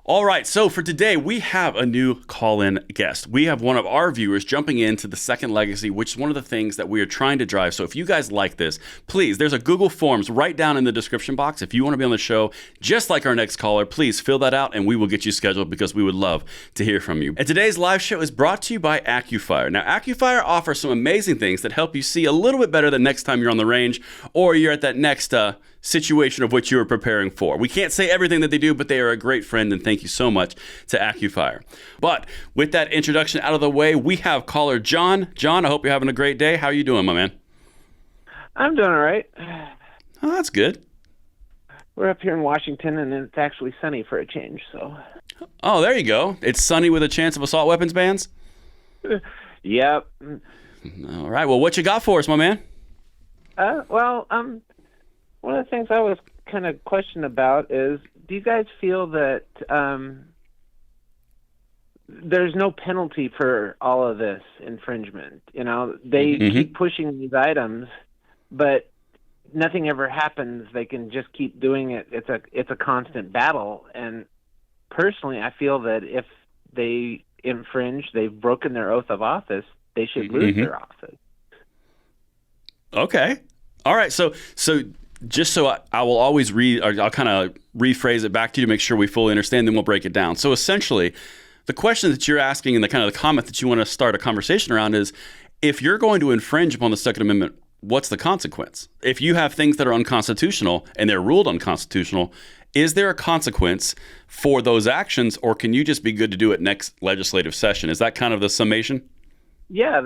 All right, so for today, we have a new call-in guest. We have one of our viewers jumping into the second legacy, which is one of the things that we are trying to drive. So if you guys like this, please, there's a Google Forms right down in the description box. If you want to be on the show, just like our next caller, please fill that out and we will get you scheduled because we would love to hear from you. And today's live show is brought to you by AccuFire. Now, AccuFire offers some amazing things that help you see a little bit better the next time you're on the range or you're at that next situation of what you were preparing for. We can't say everything that they do, but they are a great friend, and thank you so much to AccuFire. But with that introduction out of the way, we have caller John. John, I hope you're having a great day. How are you doing, my man? I'm doing all right. Oh, that's good. We're up here in Washington, and it's actually sunny for a change, so. Oh, there you go. It's sunny with a chance of assault weapons bans? Yep. All right. Well, what you got for us, my man? One of the things I was kind of questioning about is, do you guys feel that there's no penalty for all of this infringement? You know, they keep pushing these items, but nothing ever happens. They can just keep doing it. It's a constant battle. And personally, I feel that if they infringe, they've broken their oath of office, they should lose their office. Okay. All right. So just so I will always I'll kind of rephrase it back to you to make sure we fully understand, then we'll break it down. So essentially, the question that you're asking and the kind of the comment that you want to start a conversation around is, if you're going to infringe upon the Second Amendment, what's the consequence? If you have things that are unconstitutional and they're ruled unconstitutional, is there a consequence for those actions, or can you just be good to do it next legislative session? Is that kind of the summation? Yeah,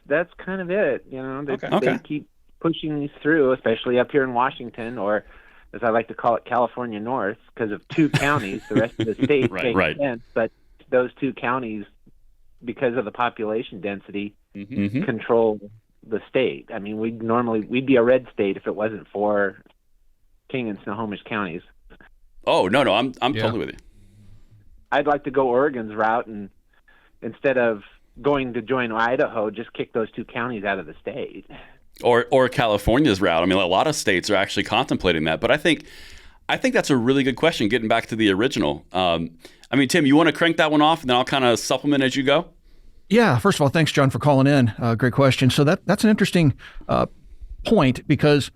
that's kind of it. You know, they keep pushing these through, especially up here in Washington, or as I like to call it, California North, because of two counties. The rest of the state makes sense, but those two counties, because of the population density, control the state. I mean, we'd be a red state if it wasn't for King and Snohomish counties. Oh, no, I'm totally with you. I'd like to go Oregon's route, and instead of going to join Idaho, just kick those two counties out of the state. Or California's route. I mean, a lot of states are actually contemplating that. But I think that's a really good question, getting back to the original. I mean, Tim, you want to crank that one off, and then I'll kind of supplement as you go? Yeah. First of all, thanks, John, for calling in. Great question. So that's an interesting point, because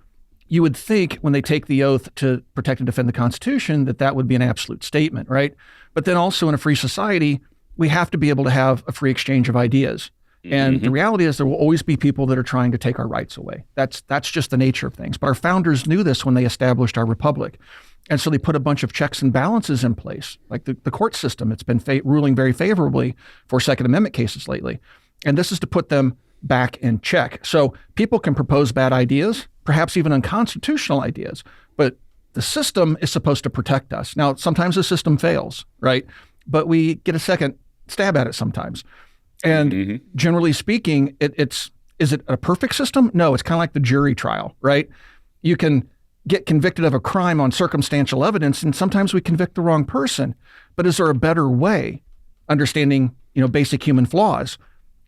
you would think when they take the oath to protect and defend the Constitution that would be an absolute statement, right? But then also in a free society, we have to be able to have a free exchange of ideas. And the reality is there will always be people that are trying to take our rights away. That's just the nature of things. But our founders knew this when they established our republic. And so they put a bunch of checks and balances in place, like the court system. It's been ruling very favorably for Second Amendment cases lately. And this is to put them back in check. So people can propose bad ideas, perhaps even unconstitutional ideas, but the system is supposed to protect us. Now, sometimes the system fails, right? But we get a second stab at it sometimes. And generally speaking, is it a perfect system? No, it's kind of like the jury trial, right? You can get convicted of a crime on circumstantial evidence, and sometimes we convict the wrong person. But is there a better way, understanding, basic human flaws?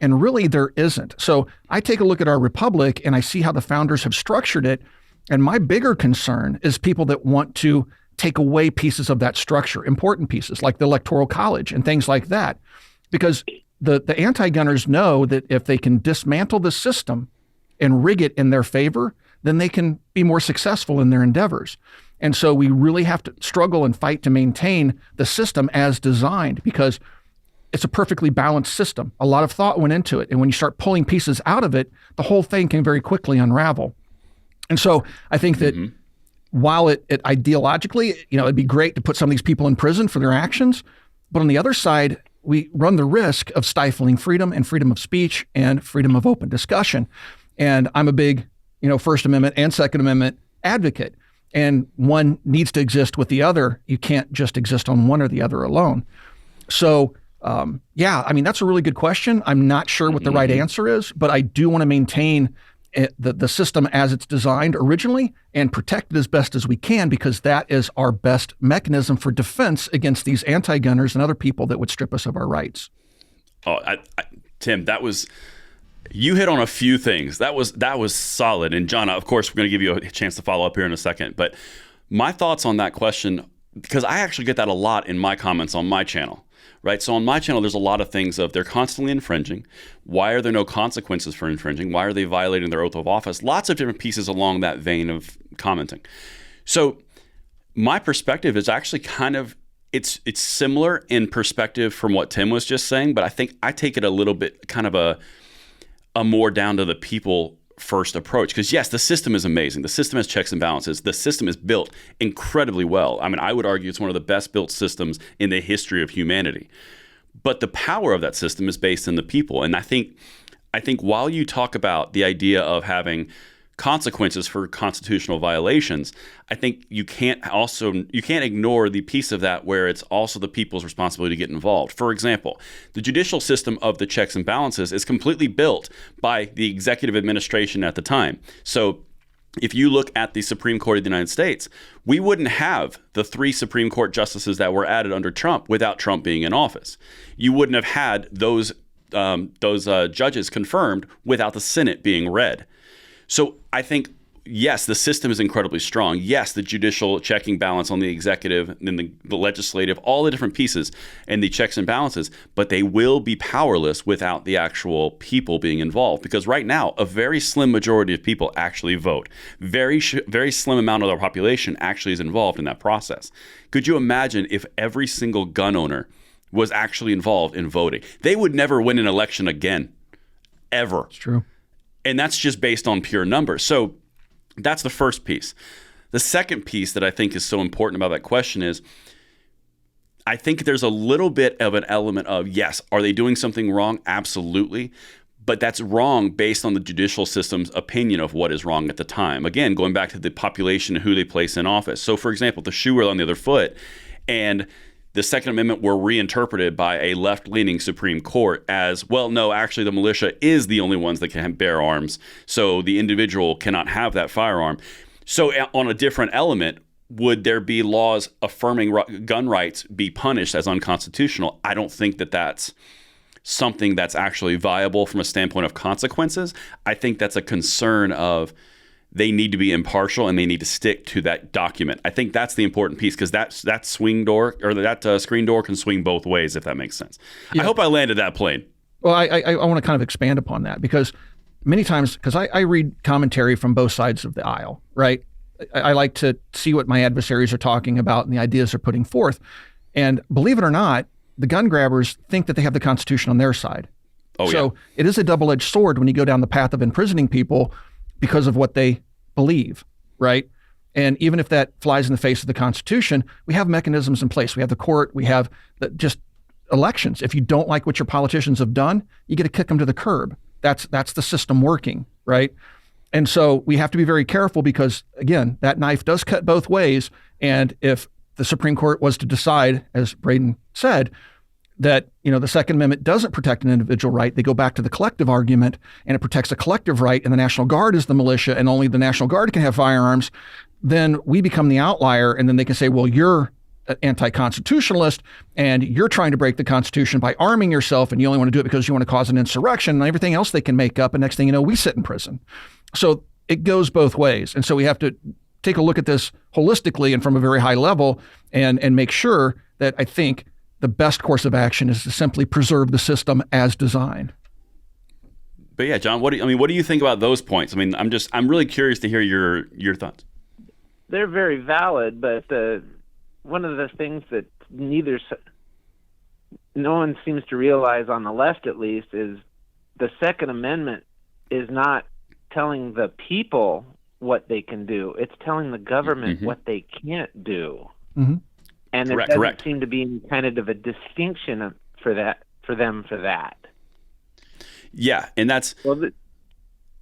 And really, there isn't. So I take a look at our republic and I see how the founders have structured it. And my bigger concern is people that want to take away pieces of that structure, important pieces like the Electoral College and things like that, because the anti-gunners know that if they can dismantle the system and rig it in their favor, then they can be more successful in their endeavors. And so we really have to struggle and fight to maintain the system as designed, because it's a perfectly balanced system. A lot of thought went into it. And when you start pulling pieces out of it, the whole thing can very quickly unravel. And so I think that while it ideologically, it'd be great to put some of these people in prison for their actions, but on the other side, we run the risk of stifling freedom and freedom of speech and freedom of open discussion. And I'm a big, First Amendment and Second Amendment advocate, and one needs to exist with the other. You can't just exist on one or the other alone. So, that's a really good question. I'm not sure what the right answer is, but I do want to maintain the system as it's designed originally and protect it as best as we can, because that is our best mechanism for defense against these anti-gunners and other people that would strip us of our rights. Oh, Tim, you hit on a few things. That was solid. And John, of course, we're going to give you a chance to follow up here in a second. But my thoughts on that question because I actually get that a lot in my comments on my channel, right? So on my channel, there's a lot of things of they're constantly infringing. Why are there no consequences for infringing? Why are they violating their oath of office? Lots of different pieces along that vein of commenting. So my perspective is actually kind of, it's similar in perspective from what Tim was just saying, but I think I take it a little bit kind of a more down to the people first approach. Because yes, the system is amazing. The system has checks and balances. The system is built incredibly well. I mean, I would argue it's one of the best built systems in the history of humanity. But the power of that system is based in the people. And I think while you talk about the idea of having consequences for constitutional violations, I think you can't ignore the piece of that where it's also the people's responsibility to get involved. For example, the judicial system of the checks and balances is completely built by the executive administration at the time. So if you look at the Supreme Court of the United States, we wouldn't have the 3 Supreme Court justices that were added under Trump without Trump being in office. You wouldn't have had those judges confirmed without the Senate being read. So I think, yes, the system is incredibly strong. Yes, the judicial checking balance on the executive and the legislative, all the different pieces and the checks and balances, but they will be powerless without the actual people being involved. Because right now, a very slim majority of people actually vote. Very slim amount of our population actually is involved in that process. Could you imagine if every single gun owner was actually involved in voting? They would never win an election again, ever. It's true. And that's just based on pure numbers. So that's the first piece. The second piece that I think is so important about that question is, I think there's a little bit of an element of, yes, are they doing something wrong? Absolutely. But that's wrong based on the judicial system's opinion of what is wrong at the time. Again, going back to the population and who they place in office. So for example, the shoe were on the other foot, and the Second Amendment were reinterpreted by a left-leaning Supreme Court as, well, no, actually the militia is the only ones that can bear arms, so the individual cannot have that firearm. So on a different element, would there be laws affirming gun rights be punished as unconstitutional? I don't think that that's something that's actually viable from a standpoint of consequences. I think that's a concern of they need to be impartial and they need to stick to that document. I think that's the important piece, because that swing door or that screen door can swing both ways, if that makes sense. Yeah. I hope I landed that plane. Well, I want to kind of expand upon that, because many times, because I read commentary from both sides of the aisle, right? I like to see what my adversaries are talking about and the ideas they're putting forth. And believe it or not, the gun grabbers think that they have the Constitution on their side. Oh, so yeah. It is a double-edged sword when you go down the path of imprisoning people because of what they believe, right? And even if that flies in the face of the Constitution, we have mechanisms in place. We have the court, we have just elections. If you don't like what your politicians have done, you get to kick them to the curb. That's the system working, right? And so we have to be very careful, because again, that knife does cut both ways. And if the Supreme Court was to decide, as Braden said, that the Second Amendment doesn't protect an individual right, they go back to the collective argument, and it protects a collective right, and the National Guard is the militia, and only the National Guard can have firearms, then we become the outlier, and then they can say, well, you're an anti-constitutionalist, and you're trying to break the Constitution by arming yourself, and you only want to do it because you want to cause an insurrection, and everything else they can make up, and next thing you know, we sit in prison. So it goes both ways. And so we have to take a look at this holistically and from a very high level, and make sure that, I think, the best course of action is to simply preserve the system as designed. But yeah, John, what do you think about those points? I mean, I'm really curious to hear your thoughts. They're very valid, but one of the things that no one seems to realize, on the left at least, is the Second Amendment is not telling the people what they can do. It's telling the government what they can't do. Mm-hmm. And there doesn't seem to be any kind of a distinction for them. Yeah, and that's.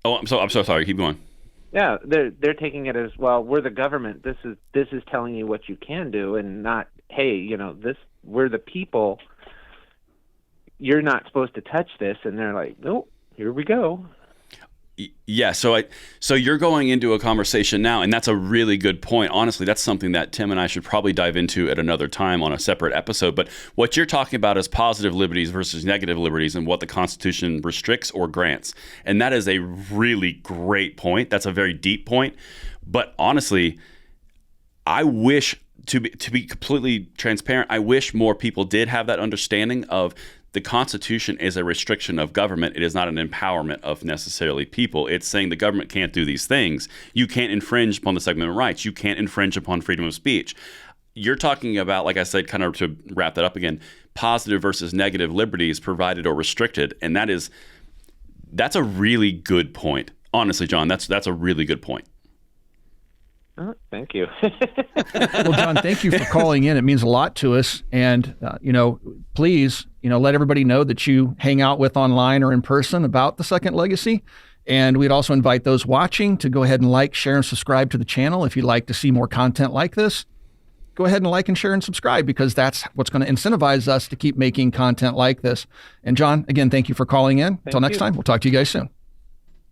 I'm so sorry. Keep going. Yeah, they're taking it as, well, we're the government. This is telling you what you can do, and not, hey, we're the people. You're not supposed to touch this, and they're like, nope, here we go. Yeah, so you're going into a conversation now, and that's a really good point. Honestly, that's something that Tim and I should probably dive into at another time on a separate episode. But what you're talking about is positive liberties versus negative liberties, and what the Constitution restricts or grants. And that is a really great point. That's a very deep point. But honestly, I wish to be completely transparent, I wish more people did have that understanding of the Constitution is a restriction of government. It is not an empowerment of necessarily people. It's saying the government can't do these things. You can't infringe upon the Second Amendment rights. You can't infringe upon freedom of speech. You're talking about, like I said, kind of to wrap that up again, positive versus negative liberties provided or restricted. And that's a really good point. Honestly, John, that's a really good point. Oh, thank you. Well, John, thank you for calling in. It means a lot to us. And, please, let everybody know that you hang out with online or in person about the Second Legacy. And we'd also invite those watching to go ahead and like, share, and subscribe to the channel. If you'd like to see more content like this, go ahead and like and share and subscribe, because that's what's going to incentivize us to keep making content like this. And John, again, thank you for calling in. Until next time, we'll talk to you guys soon.